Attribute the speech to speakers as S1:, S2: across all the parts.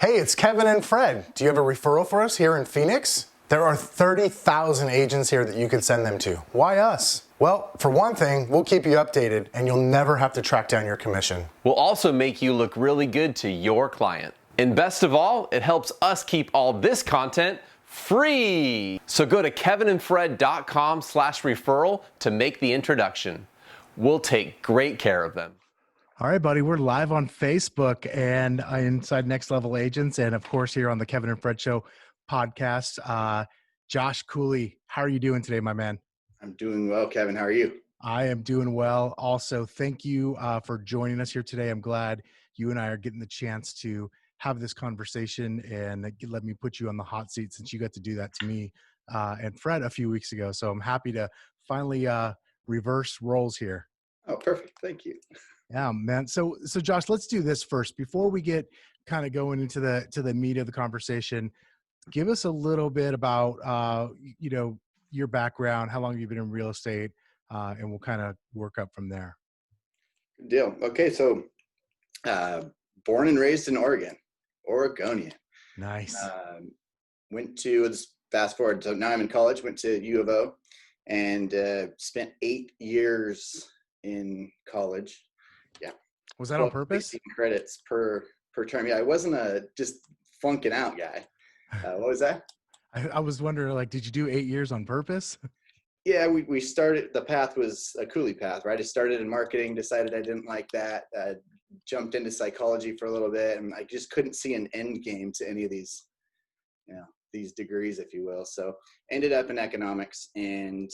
S1: Hey, it's Kevin and Fred. Do you have a referral for us here in Phoenix? There are 30,000 agents here that you could send them to. Why us? Well, for one thing, we'll keep you updated and you'll never have to track down your commission.
S2: We'll also make you look really good to your client. And best of all, it helps us keep all this content free. So go to kevinandfred.com/referral to make the introduction. We'll take great care of them.
S3: All right, buddy. We're live on Facebook and inside Next Level Agents, and of course here on the Kevin and Fred Show podcast. Josh Cooley, how are you doing today, my man?
S4: I'm doing well, Kevin. How are you?
S3: I am doing well. Also, thank you for joining us here today. I'm glad you and I are getting the chance to have this conversation, and let me put you on the hot seat since you got to do that to me and Fred a few weeks ago. So I'm happy to finally reverse roles here.
S4: Oh, perfect. Thank you.
S3: Yeah, man. So Josh, let's do this first before we get kind of going into the meat of the conversation. Give us a little bit about your background, how long have you been in real estate, and we'll kind of work up from there.
S4: Good deal. Okay, so born and raised in Oregonian.
S3: Nice.
S4: Went to fast forward. So now I'm in college. Went to U of O, and spent 8 years in college. Yeah.
S3: Was that on purpose?
S4: 16 credits per term. Yeah, I wasn't a just flunking out guy. What was that?
S3: I was wondering, like, did you do 8 years on purpose?
S4: Yeah, we started, the path was a Cooley path, right? I started in marketing, decided I didn't like that, jumped into psychology for a little bit, and I just couldn't see an end game to any of these, these degrees, if you will. So ended up in economics, and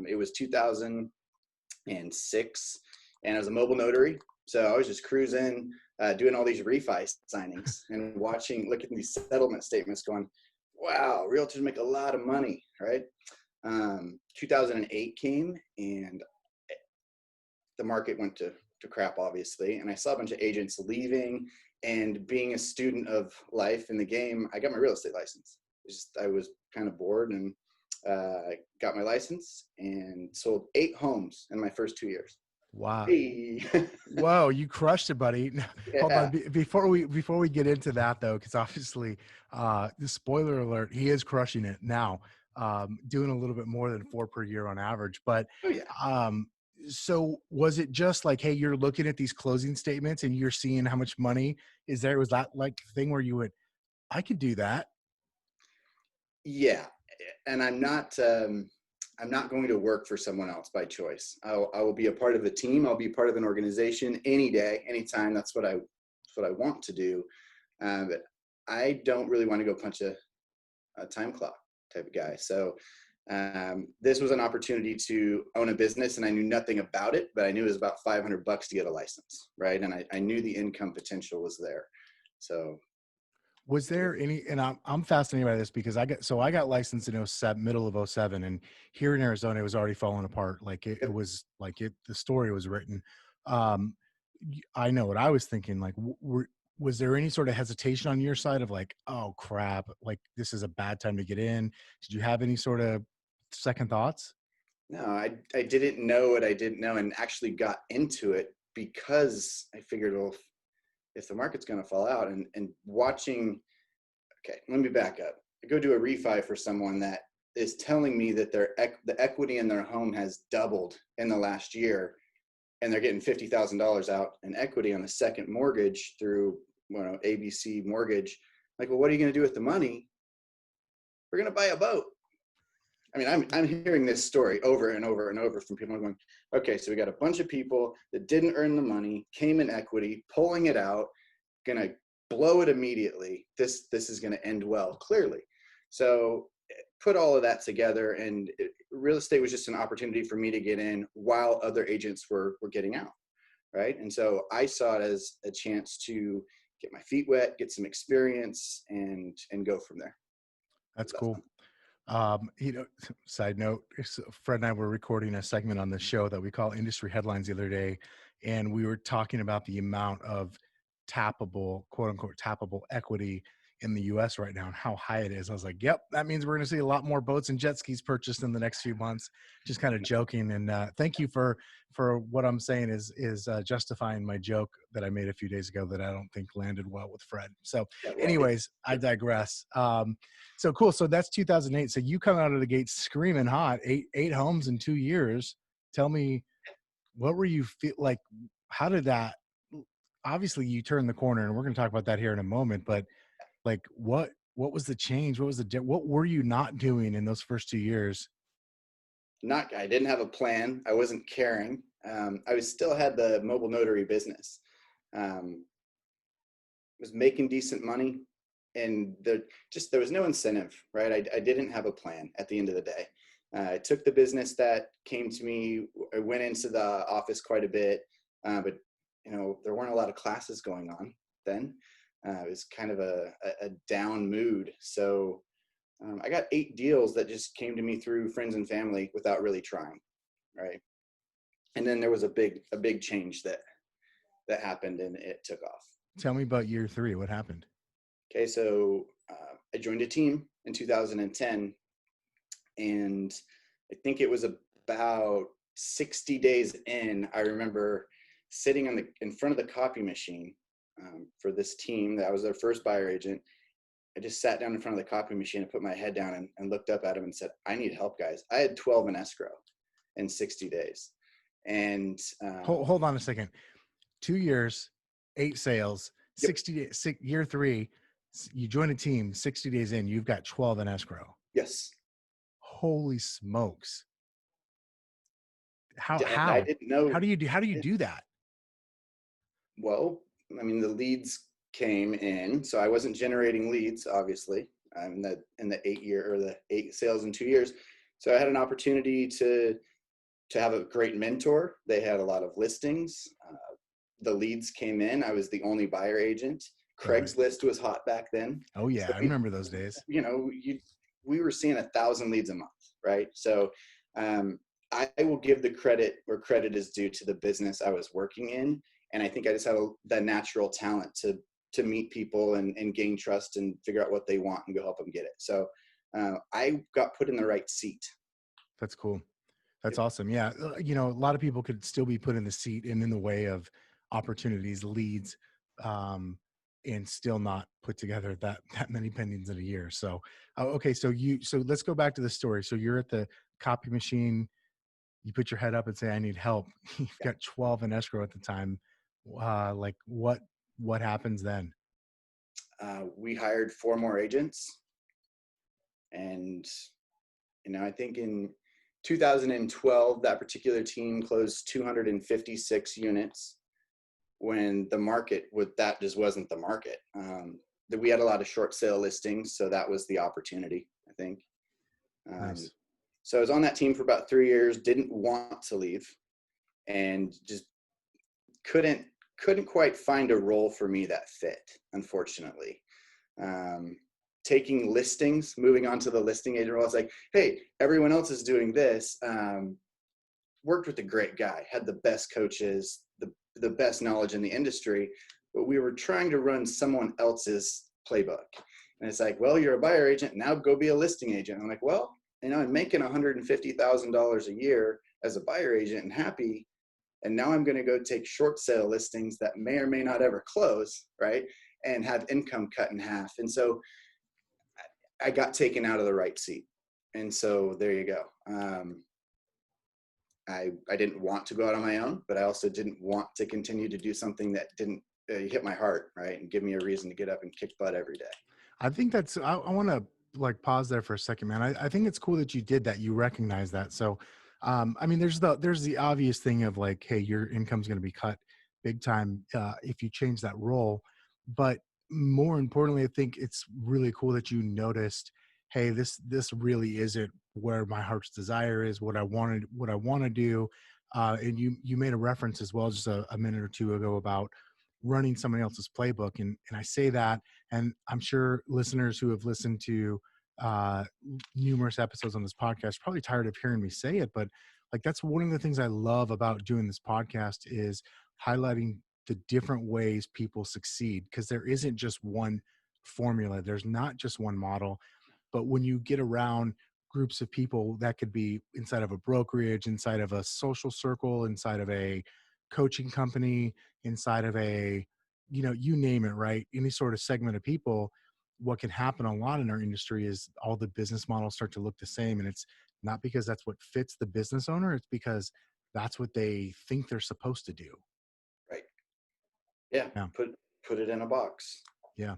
S4: it was 2006, and I was a mobile notary. So I was just cruising, doing all these refi signings and looking at these settlement statements going, wow, realtors make a lot of money, right? 2008 came and the market went to crap, obviously. And I saw a bunch of agents leaving, and being a student of life in the game, I got my real estate license. I was kind of bored and got my license and sold 8 homes in my first 2 years.
S3: Wow.
S4: Hey.
S3: Whoa, you crushed it, buddy.
S4: Yeah.
S3: Hold on. Before we get into that though, because obviously the spoiler alert, he is crushing it now, doing a little bit more than 4 per year on average. But
S4: Oh, yeah.
S3: so was it just like, hey, you're looking at these closing statements and you're seeing how much money is there? Was that like the thing where you went, I could do that?
S4: Yeah. And I'm not going to work for someone else by choice. I will be a part of a team. I'll be part of an organization any day, anytime. That's what I want to do. But I don't really want to go punch a time clock type of guy. So this was an opportunity to own a business, and I knew nothing about it, but I knew it was about $500 to get a license, right? And I knew the income potential was there. So.
S3: Was there any, and I'm fascinated by this because I got licensed in middle of 07, and here in Arizona, it was already falling apart. Like it was like the story was written. I know what I was thinking, like, was there any sort of hesitation on your side of like, oh crap, like this is a bad time to get in? Did you have any sort of second thoughts?
S4: No, I didn't know what I didn't know, and actually got into it because I figured, well, if the market's going to fall out, and watching, okay, let me back up. I go do a refi for someone that is telling me that the equity in their home has doubled in the last year, and they're getting $50,000 out in equity on the second mortgage through ABC Mortgage. Like, well, what are you going to do with the money? We're going to buy a boat. I mean, I'm hearing this story over and over and over from people going, okay, so we got a bunch of people that didn't earn the money, came in equity, pulling it out, going to blow it immediately. This is going to end well, clearly. So put all of that together, and real estate was just an opportunity for me to get in while other agents were getting out, right? And so I saw it as a chance to get my feet wet, get some experience, and go from there.
S3: That's cool. Side note, Fred and I were recording a segment on the show that we call Industry Headlines the other day, and we were talking about the amount of tappable, quote unquote, tappable equity in the US right now and how high it is. I was like, yep, that means we're going to see a lot more boats and jet skis purchased in the next few months. Just kind of joking. And thank you for what I'm saying is justifying my joke that I made a few days ago that I don't think landed well with Fred. So
S4: Yeah, well,
S3: anyways, I digress. So cool. So that's 2008. So you come out of the gate screaming hot, eight homes in 2 years. Tell me, what were you feel like? How did that, obviously you turned the corner, and we're going to talk about that here in a moment, but like what was the change? What was what were you not doing in those first 2 years?
S4: I didn't have a plan. I wasn't caring. I still had the mobile notary business. Was making decent money, and there was no incentive, right? I didn't have a plan at the end of the day. I took the business that came to me. I went into the office quite a bit, but there weren't a lot of classes going on then. It was kind of a down mood. So I got 8 deals that just came to me through friends and family without really trying, right? And then there was a big change that happened, and it took off.
S3: Tell me about year 3. What happened?
S4: Okay, so I joined a team in 2010, and I think it was about 60 days in. I remember sitting in front of the copy machine for this team. That was their first buyer agent. I just sat down in front of the copy machine and put my head down and looked up at him and said, "I need help, guys." I had 12 in escrow in 60 days. And
S3: hold on a second. 2 years, 8 sales, 60 days, year 3, you join a team, 60 days in, you've got 12 in escrow.
S4: Yes.
S3: Holy smokes. How
S4: I didn't know.
S3: How do you do that?
S4: Well, I mean, the leads came in, so I wasn't generating leads, obviously, in the 8 sales in 2 years. So I had an opportunity to have a great mentor. They had a lot of listings. The leads came in. I was the only buyer agent. Craigslist was hot back then.
S3: Oh yeah,
S4: so
S3: I remember those days.
S4: We were seeing 1,000 leads a month, right? So I will give the credit where credit is due to the business I was working in. And I think I just have that natural talent to meet people and gain trust and figure out what they want and go help them get it. So I got put in the right seat.
S3: That's cool. That's awesome. Yeah. A lot of people could still be put in the seat and in the way of opportunities, leads, and still not put together that many pendings in a year. So, okay. So let's go back to the story. So you're at the copy machine, you put your head up and say, "I need help." You've got 12 in escrow at the time. Like what happens then?
S4: We hired 4 more agents, and I think in 2012 that particular team closed 256 units when the market that just wasn't the market. That we had a lot of short sale listings, so that was the opportunity, I think.
S3: Nice.
S4: So I was on that team for about 3 years, didn't want to leave, and just couldn't quite find a role for me that fit, unfortunately. Taking listings, moving on to the listing agent role, I was like, hey, everyone else is doing this. Worked with a great guy, had the best coaches, the best knowledge in the industry, but we were trying to run someone else's playbook. And it's like, well, you're a buyer agent, now go be a listing agent. I'm like, well, I'm making $150,000 a year as a buyer agent and happy. And now I'm going to go take short sale listings that may or may not ever close, right? And have income cut in half. And so I got taken out of the right seat. And so there you go. I didn't want to go out on my own, but I also didn't want to continue to do something that didn't hit my heart, right? And give me a reason to get up and kick butt every day.
S3: I think that's, I want to pause there for a second, man. I think it's cool that you did that. You recognize that. So, I mean, there's the obvious thing of like, hey, your income's going to be cut big time if you change that role. But more importantly, I think it's really cool that you noticed, hey, this really isn't where my heart's desire is, what I want to do. And you made a reference as well just a minute or two ago about running somebody else's playbook. And I say that, and I'm sure listeners who have listened to numerous episodes on this podcast are probably tired of hearing me say it, but like, that's one of the things I love about doing this podcast is highlighting the different ways people succeed, because there isn't just one formula. There's not just one model, but when you get around groups of people, that could be inside of a brokerage, inside of a social circle, inside of a coaching company, inside of a, you name it, right? Any sort of segment of people, what can happen a lot in our industry is all the business models start to look the same. And it's not because that's what fits the business owner, it's because that's what they think they're supposed to do.
S4: Right. Yeah.
S3: Yeah.
S4: Put it in a box.
S3: Yeah.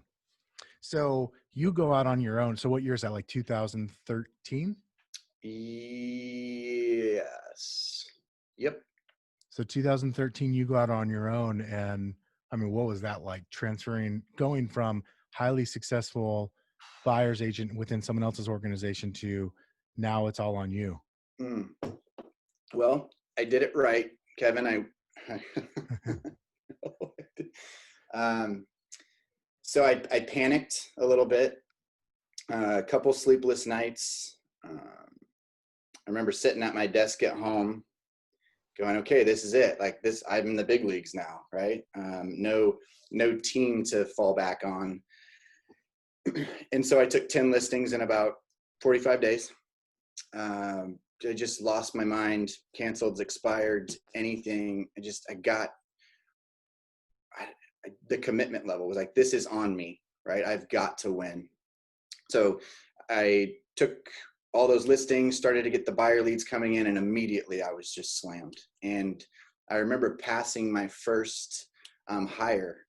S3: So you go out on your own. So what year is that, like 2013?
S4: Yes. Yep.
S3: So 2013, you go out on your own. And I mean, what was that like, going from highly successful buyer's agent within someone else's organization to now it's all on you?
S4: Well, I did it right, Kevin. So I panicked a little bit, a couple sleepless nights. I remember sitting at my desk at home going, okay, this is it. Like this, I'm in the big leagues now, right? No team to fall back on. And so I took 10 listings in about 45 days. I just lost my mind, canceled, expired, anything. The commitment level was like, this is on me, right? I've got to win. So I took all those listings, started to get the buyer leads coming in, and immediately I was just slammed. And I remember passing my first hire,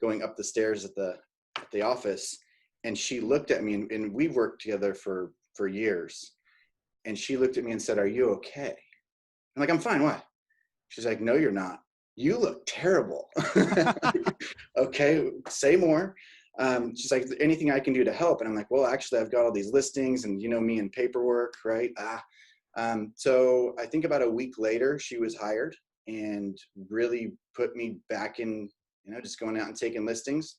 S4: going up the stairs at the office, and she looked at me, and we've worked together for years. And she looked at me and said, "Are you okay?" I'm like, "I'm fine. Why?" She's like, "No, you're not. You look terrible." Okay, say more. She's like, "Anything I can do to help?" And I'm like, "Well, actually, I've got all these listings, and you know me and paperwork, right?" So I think about a week later, she was hired and really put me back in, just going out and taking listings.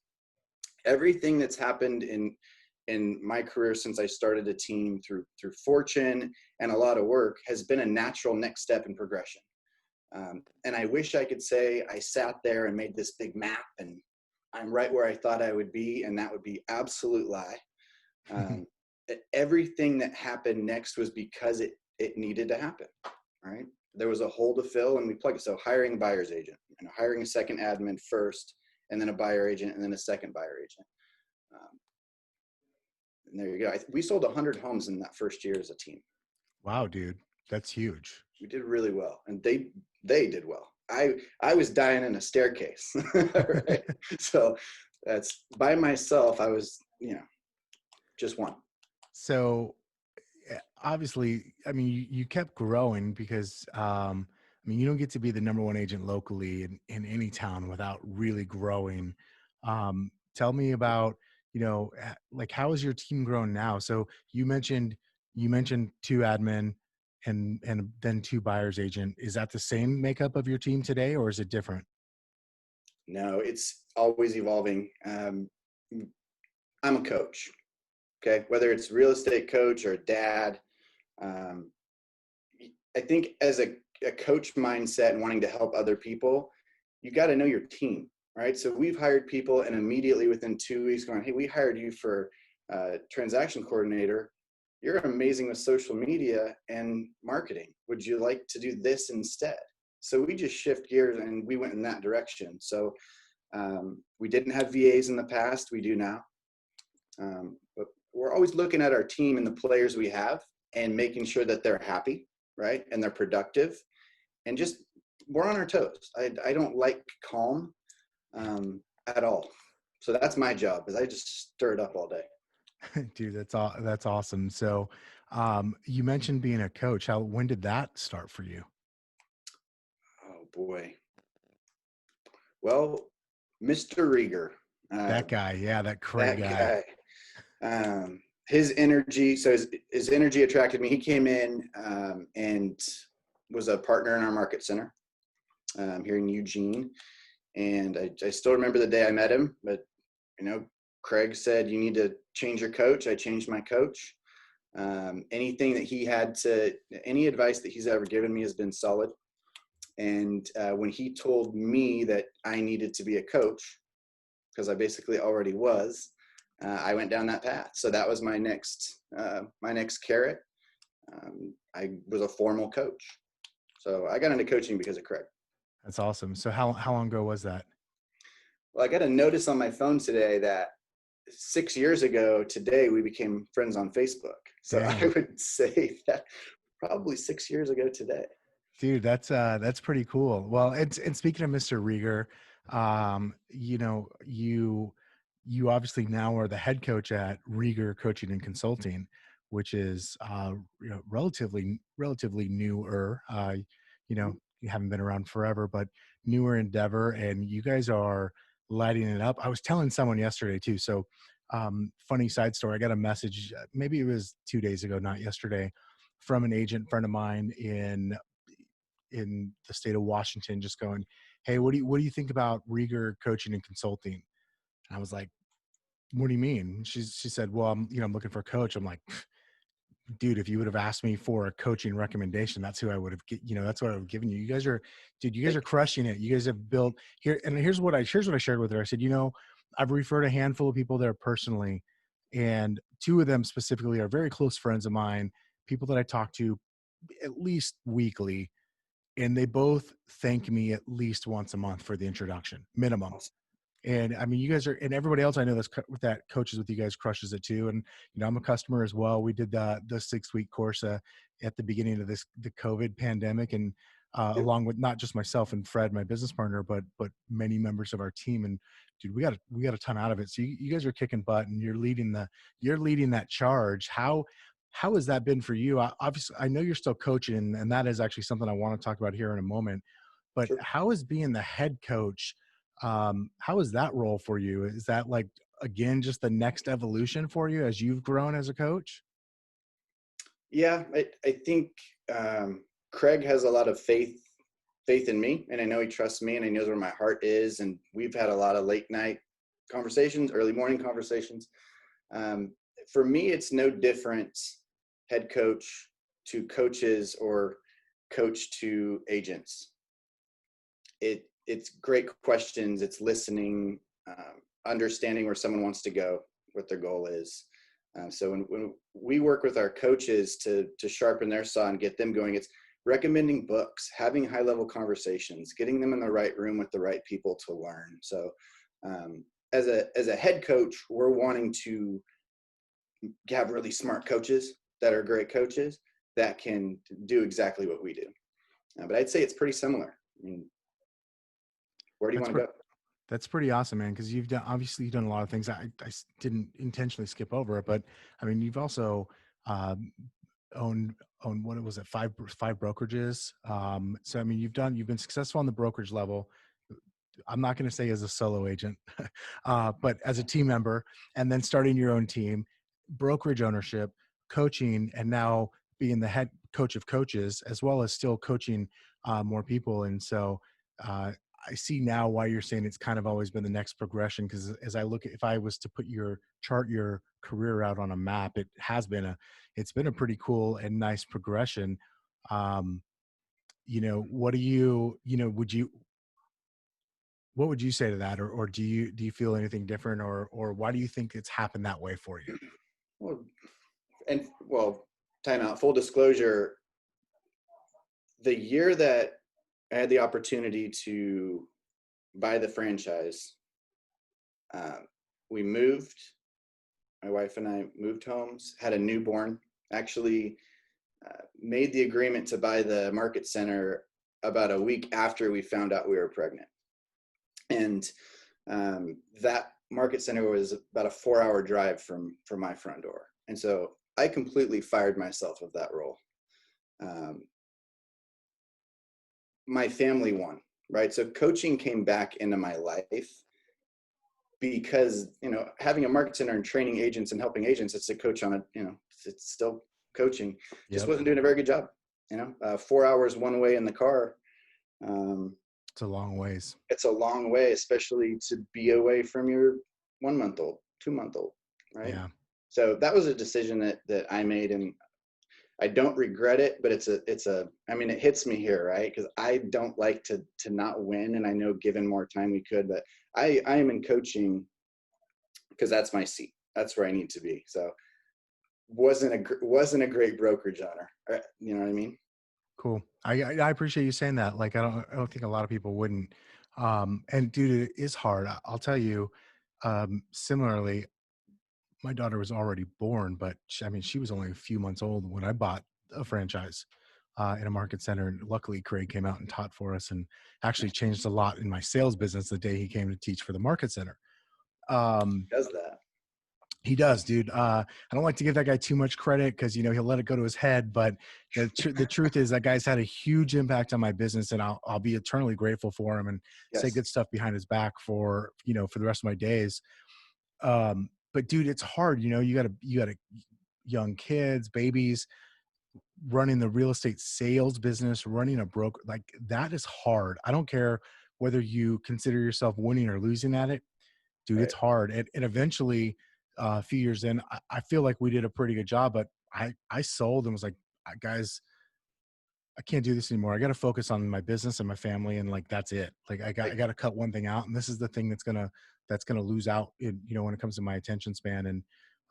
S4: Everything that's happened in my career since I started a team through fortune and a lot of work has been a natural next step in progression. And I wish I could say I sat there and made this big map and I'm right where I thought I would be, and that would be absolute lie. Everything that happened next was because it needed to happen, right? There was a hole to fill and we plugged it. So hiring a buyer's agent, hiring a second admin first, and then a buyer agent, and then a second buyer agent. And there you go. We sold 100 homes in that first year as a team.
S3: Wow, dude, that's huge.
S4: We did really well, and they did well. I was dying in a staircase, right? So that's by myself. I was, just one.
S3: So obviously, I mean, you kept growing because, you don't get to be the number one agent locally in any town without really growing. Tell me about, like, how has your team grown now? So you mentioned 2 admin and then 2 buyers agent. Is that the same makeup of your team today, or is it different?
S4: No, it's always evolving. I'm a coach. Okay. Whether it's real estate coach or a dad, I think as a coach mindset and wanting to help other people, you got to know your team, right? So we've hired people and immediately within 2 weeks going, "Hey, we hired you for transaction coordinator. You're amazing with social media and marketing. Would you like to do this instead?" So we just shift gears and we went in that direction. So we didn't have VAs in the past. We do now. But we're always looking at our team and the players we have and making sure that they're happy, right? And they're productive, and just, we're on our toes. I don't like calm at all. So that's my job, is I just stir it up all day.
S3: Dude, that's awesome. So you mentioned being a coach. When did that start for you?
S4: Oh boy. Well, Mr. Rieger.
S3: That guy. Yeah. That Craig guy.
S4: His energy. So his energy attracted me. He came in and was a partner in our market center here in Eugene. And I still remember the day I met him, but Craig said, "You need to change your coach." I changed my coach. Anything that any advice that he's ever given me has been solid. And when he told me that I needed to be a coach, because I basically already was, I went down that path. So that was my next carrot. I was a formal coach. So I got into coaching because of Craig.
S3: That's awesome. So how long ago was that?
S4: Well, I got a notice on my phone today that 6 years ago today, we became friends on Facebook. So
S3: Dang.
S4: I would say that probably 6 years ago today.
S3: Dude, that's pretty cool. Well, and speaking of Mr. Rieger, you know, you obviously now are the head coach at Rieger Coaching and Consulting, which is you know, relatively newer. You know, you haven't been around forever, but newer endeavor, and you guys are lighting it up. I was telling someone yesterday too. So, funny side story. I got a message, maybe it was 2 days ago, not yesterday, from an agent friend of mine in the state of Washington, just going, "Hey, what do you think about Rieger Coaching and Consulting?" And I was like, "What do you mean?" She said, "Well, I'm looking for a coach." I'm like, "Dude, if you would have asked me for a coaching recommendation, that's who I would have, that's what I would have given you. You guys are, dude, you guys are crushing it. You guys have built here." And here's what I shared with her. I said, I've referred a handful of people there personally, and two of them specifically are very close friends of mine, people that I talk to at least weekly, and they both thank me at least once a month for the introduction, minimum. And I mean, you guys are, and everybody else I know that coaches with you guys crushes it too. And I'm a customer as well. We did the 6-week course at the beginning of the COVID pandemic, and along with not just myself and Fred, my business partner, but many members of our team. And dude, we got a ton out of it. So you guys are kicking butt, and you're leading that charge. How has that been for you? Obviously, I know you're still coaching, and that is actually something I want to talk about here in a moment. But
S4: Sure.
S3: how is being the head coach? How is that role for you? Is that, like, again, just the next evolution for you as you've grown as a coach?
S4: Yeah, I think Craig has a lot of faith in me, and I know he trusts me, and he knows where my heart is. And we've had a lot of late night conversations, early morning conversations. For me, it's no different head coach to coaches or coach to agents. It's great questions. It's listening, understanding where someone wants to go, what their goal is. So when we work with our coaches to sharpen their saw and get them going, it's recommending books, having high level conversations, getting them in the right room with the right people to learn. So as a head coach, we're wanting to have really smart coaches that are great coaches that can do exactly what we do. But I'd say it's pretty similar. I mean, where do you want to go?
S3: That's pretty awesome, man. Because you've done a lot of things. I didn't intentionally skip over it, but I mean, you've also owned what was it, five brokerages. So I mean, you've been successful on the brokerage level. I'm not going to say as a solo agent, but as a team member, and then starting your own team, brokerage ownership, coaching, and now being the head coach of coaches, as well as still coaching more people. And so I see now why you're saying it's kind of always been the next progression. Because as I look at, if I was to chart your career out on a map, it's been a pretty cool and nice progression. What do what would you say to that? Or do you feel anything different, or why do you think it's happened that way for you?
S4: Well, time out, full disclosure, the year that I had the opportunity to buy the franchise, we moved, my wife and I moved homes, had a newborn, actually made the agreement to buy the market center about a week after we found out we were pregnant. And that market center was about a 4-hour drive from my front door. And so I completely fired myself of that role. My family won, right? So coaching came back into my life because, having a market center and training agents and helping agents, it's a coach on it's still coaching. Just wasn't doing a very good job. 4 hours one way in the car.
S3: It's a long ways.
S4: It's a long way, especially to be away from your 1-month-old, 2-month-old, right?
S3: Yeah.
S4: So that was a decision that I made, and I don't regret it, but it hits me here, right? Because I don't like to not win. And I know given more time we could, but I am in coaching because that's my seat. that's where I need to be. So wasn't a great brokerage owner. You know what I mean?
S3: Cool. I appreciate you saying that. Like, I don't think a lot of people wouldn't. And dude, it is hard. I'll tell you, similarly, my daughter was already born, but I mean, she was only a few months old when I bought a franchise in a market center. And luckily, Craig came out and taught for us, and actually changed a lot in my sales business the day he came to teach for the market center.
S4: Does that?
S3: He does, dude. I don't like to give that guy too much credit because, you know, he'll let it go to his head. But the truth is that guy's had a huge impact on my business, and I'll be eternally grateful for him and say
S4: Yes.
S3: good stuff behind his back for, you know, for the rest of my days. But dude, it's hard. You know, you got young kids, babies, running the real estate sales business, running a broker, like that is hard. I don't care whether you consider yourself winning or losing at it, dude,
S4: Right.
S3: it's hard. And eventually, a few years in, I feel like we did a pretty good job, but I sold and was like, guys, I can't do this anymore. I got to focus on my business and my family. And like, that's it. Like I got to cut one thing out. And this is the thing that's going to lose out in, you know, when it comes to my attention span. And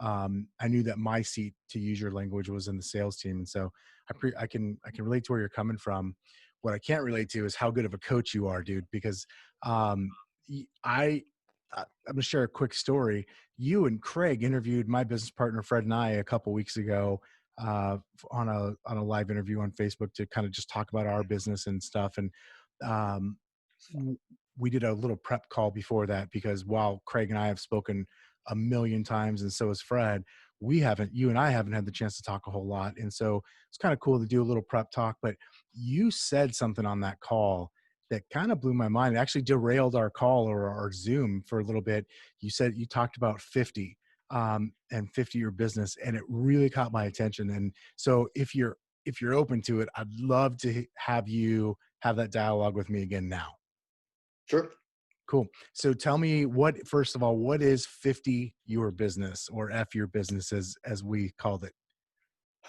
S3: I knew that my seat, to use your language, was in the sales team. And so I can relate to where you're coming from. What I can't relate to is how good of a coach you are, dude, because I'm going to share a quick story. You and Craig interviewed my business partner, Fred, and I a couple weeks ago on a live interview on Facebook to kind of just talk about our business and stuff. And um, we did a little prep call before that because while Craig and I have spoken a million times, and so has Fred, you and I haven't had the chance to talk a whole lot. And so it's kind of cool to do a little prep talk. But you said something on that call that kind of blew my mind. It actually derailed our call or our Zoom for a little bit. You talked about 50 and 50-year business, and it really caught my attention. And so if you're open to it, I'd love to have you have that dialogue with me again now.
S4: Sure.
S3: Cool. So tell me, first of all, what is 50 your business, or F your business as we called it?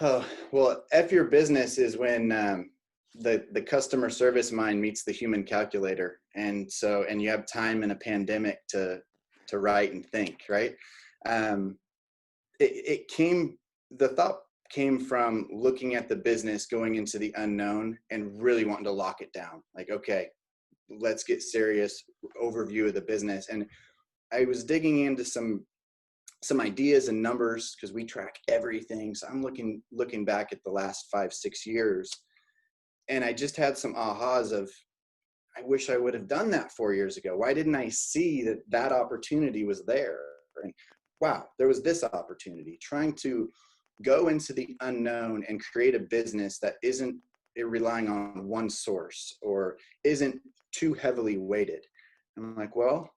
S4: Oh, well, F your business is when the customer service mind meets the human calculator. And you have time in a pandemic to write and think, right? The thought came from looking at the business going into the unknown and really wanting to lock it down. Like, okay, let's get serious overview of the business. And I was digging into some ideas and numbers because we track everything. So I'm looking back at the last 5-6 years, and I just had some ahas of, I wish I would have done that 4 years ago. Why didn't I see that opportunity was there? And wow, there was this opportunity. Trying to go into the unknown and create a business that isn't relying on one source or isn't too heavily weighted. I'm like, well,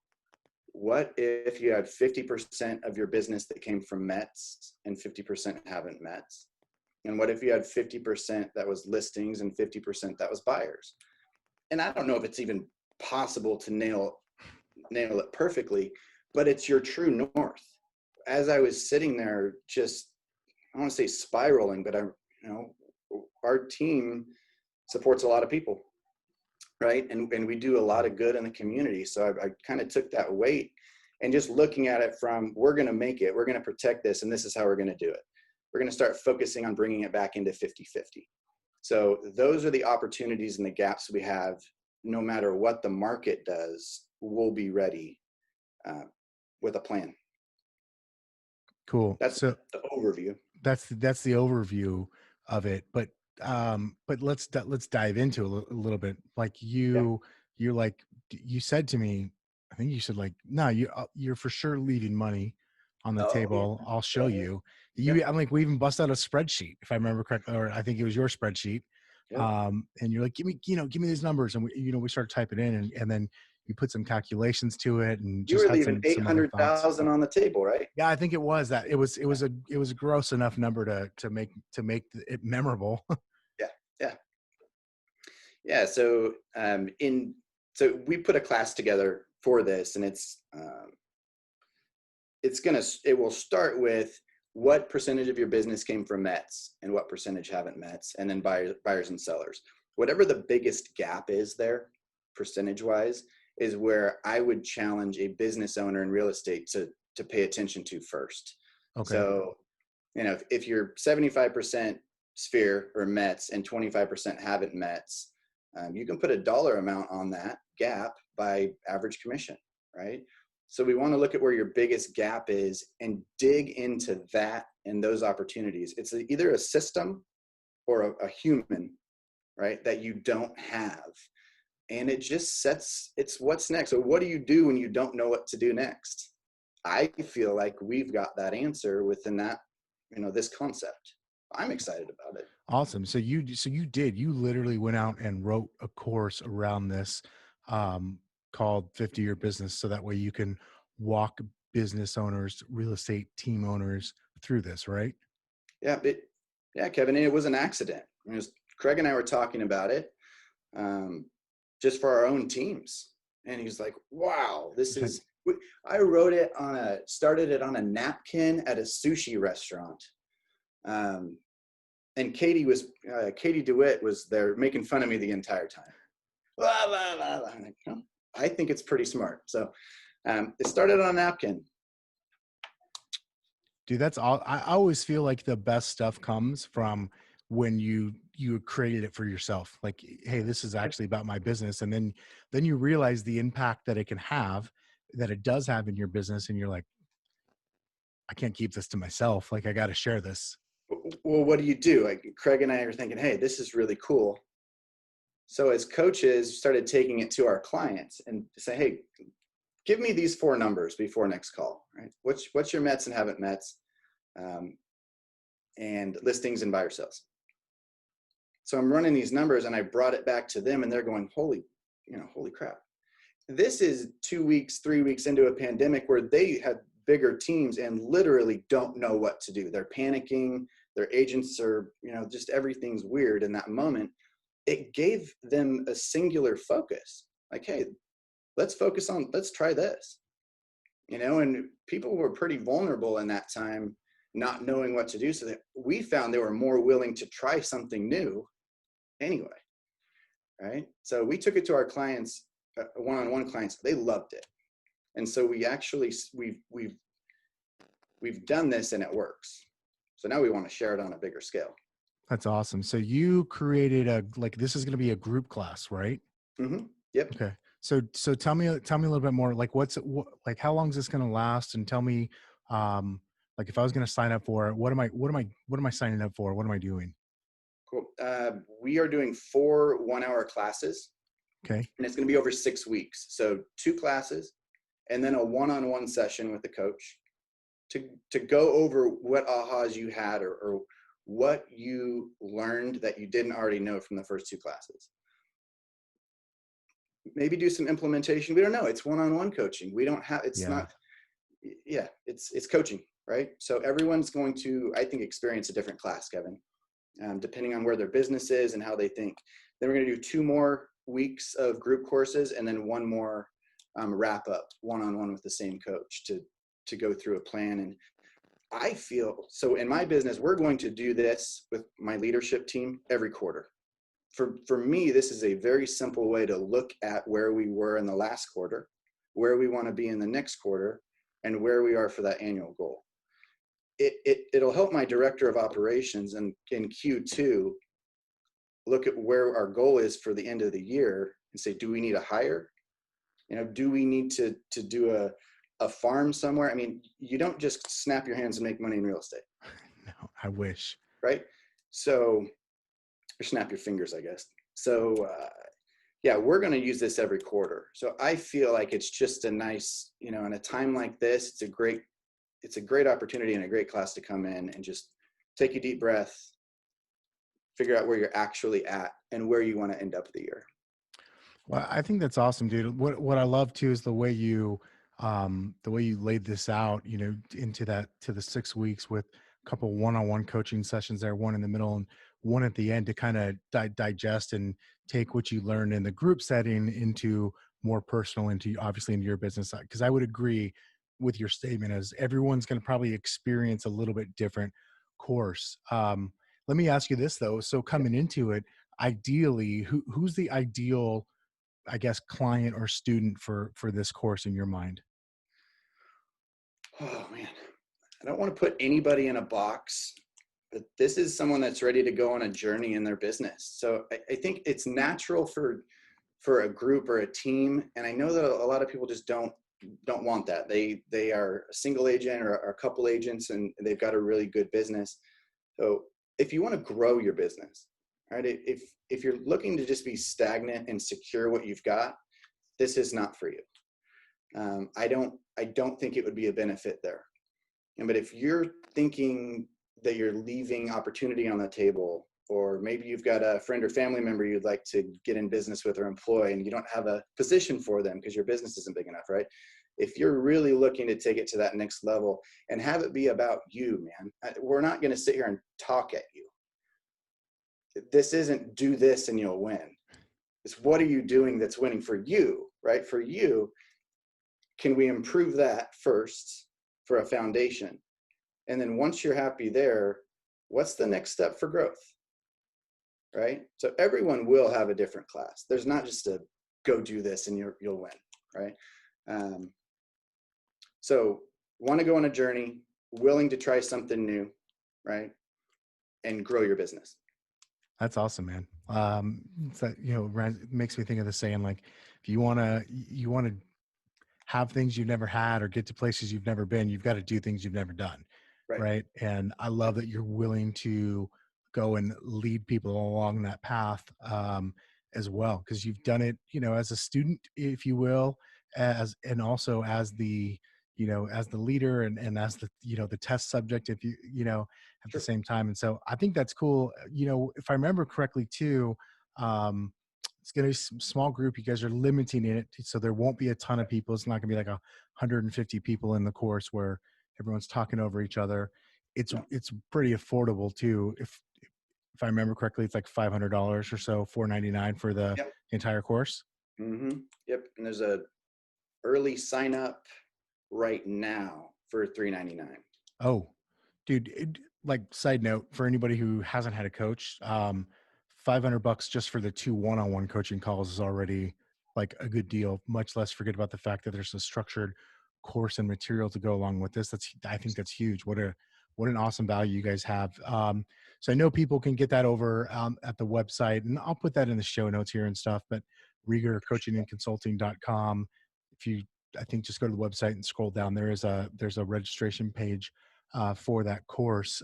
S4: what if you had 50% of your business that came from Mets and 50% haven't Mets? And what if you had 50% that was listings and 50% that was buyers? And I don't know if it's even possible to nail it perfectly, but it's your true north. As I was sitting there, just, I don't want to say spiraling, but our team supports a lot of people, right? And we do a lot of good in the community. So I kind of took that weight and just looking at it from, we're going to make it, we're going to protect this, and this is how we're going to do it. We're going to start focusing on bringing it back into 50-50. So those are the opportunities and the gaps we have. No matter what the market does, we'll be ready with a plan.
S3: Cool.
S4: That's
S3: so
S4: the overview.
S3: That's the overview of it. But let's dive into a little bit. Like you're like, you said to me, I think you said like, no, you're for sure leaving money on the table.
S4: Yeah.
S3: I'll show you. I'm like, we even bust out a spreadsheet, if I remember correctly, or I think it was your spreadsheet.
S4: Yeah.
S3: And you're like, give me these numbers. And we started typing in and then you put some calculations to it and
S4: You
S3: just
S4: were
S3: had
S4: leaving
S3: some other thoughts.
S4: 800,000 on the table, right?
S3: Yeah, I think it was that. It was a gross enough number to make it memorable.
S4: Yeah. So we put a class together for this, and it will start with what percentage of your business came from Mets and what percentage haven't Mets, and then buyers and sellers. Whatever the biggest gap is there, percentage wise, is where I would challenge a business owner in real estate to to pay attention to first.
S3: Okay.
S4: So, if you're 75% sphere or METs and 25% haven't METs, you can put a dollar amount on that gap by average commission, right? So we want to look at where your biggest gap is and dig into that and those opportunities. It's either a system or a human, right, that you don't have. And it just it's what's next. So what do you do when you don't know what to do next? I feel like we've got that answer within that, this concept. I'm excited about it.
S3: Awesome. So you literally went out and wrote a course around this, called 50-Year Business. So that way you can walk business owners, real estate team owners through this, right?
S4: Yeah. Kevin, it was an accident. Craig and I were talking about it, just for our own teams. And he's like, wow, I wrote it started it on a napkin at a sushi restaurant. And Katie DeWitt was there making fun of me the entire time. Blah, blah, blah, blah. I'm like, oh, I think it's pretty smart. So it started on a napkin.
S3: Dude, that's all. I always feel like the best stuff comes from when you created it for yourself. Like, hey, this is actually about my business. And then you realize the impact that it can have, that it does have in your business. And you're like, I can't keep this to myself. Like, I got to share this.
S4: Well, what do you do? Like, Craig and I are thinking, hey, this is really cool. So as coaches, started taking it to our clients and say, hey, give me these 4 numbers before next call, right? What's your METs and haven't METs, and listings and buyer sales. So I'm running these numbers and I brought it back to them and they're going, holy crap. This is 2 weeks, 3 weeks into a pandemic where they have bigger teams and literally don't know what to do. They're panicking. Their agents are, just everything's weird in that moment. It gave them a singular focus. Like, hey, let's try this, and people were pretty vulnerable in that time, not knowing what to do. So that we found they were more willing to try something new anyway. Right. So we took it to our clients, one-on-one clients. They loved it. And so we've done this and it works. So now we want to share it on a bigger scale.
S3: That's awesome. So you created this is going to be a group class, right?
S4: Mm-hmm. Yep.
S3: Okay. So tell me a little bit more, like how long is this going to last? And tell me, if I was going to sign up for it, what am I signing up for? What am I doing?
S4: Cool. We are doing 4 1-hour classes.
S3: Okay.
S4: And it's going to be over 6 weeks. So 2 classes and then a one-on-one session with the coach to go over what ahas you had or what you learned that you didn't already know from the first 2 classes. Maybe do some implementation. We don't know. It's one-on-one coaching. We don't have, it's coaching, right? So everyone's going to, I think, experience a different class, Kevin, depending on where their business is and how they think. Then we're going to do 2 more weeks of group courses and then 1 more wrap up one-on-one with the same coach to go through a plan. And I feel, so in my business, we're going to do this with my leadership team every quarter. For me, this is a very simple way to look at where we were in the last quarter, where we want to be in the next quarter, and where we are for that annual goal. It'll help my director of operations in Q2 look at where our goal is for the end of the year and say, do we need a hire? Do we need to do a farm somewhere? I mean, you don't just snap your hands and make money in real estate.
S3: No, I wish.
S4: Right? So, or snap your fingers, I guess. So, we're going to use this every quarter. So I feel like it's just a nice, in a time like this, it's a great opportunity and a great class to come in and just take a deep breath, figure out where you're actually at and where you want to end up the year.
S3: Well, I think that's awesome, dude. What I love too is the way you laid this out, to the 6 weeks with a couple one-on-one coaching sessions there, 1 in the middle and 1 at the end to kind of digest and take what you learned in the group setting into more personal, into your business side. Because I would agree with your statement as everyone's going to probably experience a little bit different course. Let me ask you this though. So coming into it, ideally, who's the ideal, I guess, client or student for this course in your mind?
S4: Oh man, I don't want to put anybody in a box, but this is someone that's ready to go on a journey in their business. So I think it's natural for a group or a team. And I know that a lot of people just don't want that. They are a single agent or a couple agents and they've got a really good business. So if you want to grow your business, right? If you're looking to just be stagnant and secure what you've got, this is not for you. I don't think it would be a benefit there. But if you're thinking that you're leaving opportunity on the table, or maybe you've got a friend or family member you'd like to get in business with or employ, and you don't have a position for them because your business isn't big enough, right? If you're really looking to take it to that next level and have it be about you, man, we're not going to sit here and talk at you. This isn't do this and you'll win. It's what are you doing that's winning for you, right? For you, can we improve that first for a foundation? And then once you're happy there, what's the next step for growth? Right? So everyone will have a different class. There's not just a go do this and you'll win, right? So want to go on a journey, willing to try something new, right? And grow your business.
S3: That's awesome, man. It's that, it makes me think of the saying, like, if you want to have things you've never had or get to places you've never been, you've got to do things you've never done. Right. And I love that you're willing to go and lead people along that path as well, because you've done it, as a student, if you will, and also as the as the leader and as the the test subject, if at the same time. And so I think that's cool. If I remember correctly too, it's going to be some small group. You guys are limiting it, so there won't be a ton of people. It's not going to be like 150 people in the course where everyone's talking over each other. It's pretty affordable too. If I remember correctly, it's like $500 or so, $499 for the entire course.
S4: Mm-hmm. Yep. And there's a early sign up right now for $399.
S3: Oh, dude, like side note for anybody who hasn't had a coach, $500 just for the 2 one-on-one coaching calls is already like a good deal, much less forget about the fact that there's a structured course and material to go along with this. I think that's huge. What an awesome value you guys have. So I know people can get that over at the website, and I'll put that in the show notes here and stuff, but Rieger Coaching and Consulting.com. I think just go to the website and scroll down. There's a registration page for that course.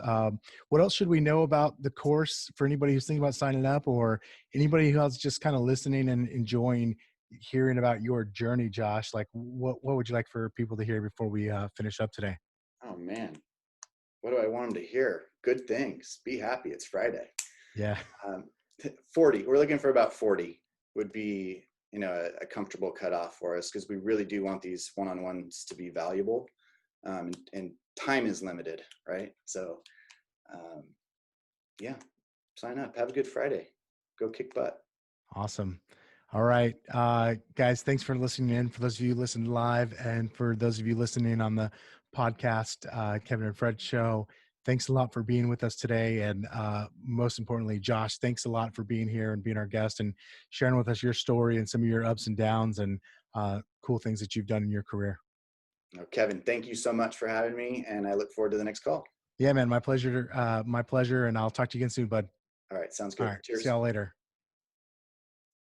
S3: What else should we know about the course for anybody who's thinking about signing up, or anybody who else just kind of listening and enjoying hearing about your journey, Josh? Like, what would you like for people to hear before we finish up today?
S4: Oh man, what do I want them to hear? Good things. Be happy. It's Friday.
S3: Yeah.
S4: 40. We're looking for about 40 would be a comfortable cutoff for us, because we really do want these one-on-ones to be valuable, and time is limited, right? So sign up. Have a good Friday. Go kick butt.
S3: Awesome. All right, guys, thanks for listening in. For those of you listening live, and for those of you listening on the podcast, Kevin and Fred show, thanks a lot for being with us today. And most importantly, Josh, thanks a lot for being here and being our guest and sharing with us your story and some of your ups and downs and cool things that you've done in your career.
S4: Kevin, thank you so much for having me, and I look forward to the next call.
S3: Yeah, man, my pleasure. And I'll talk to you again soon, bud.
S4: All right, sounds good.
S3: All right,
S4: Cheers.
S3: see y'all later.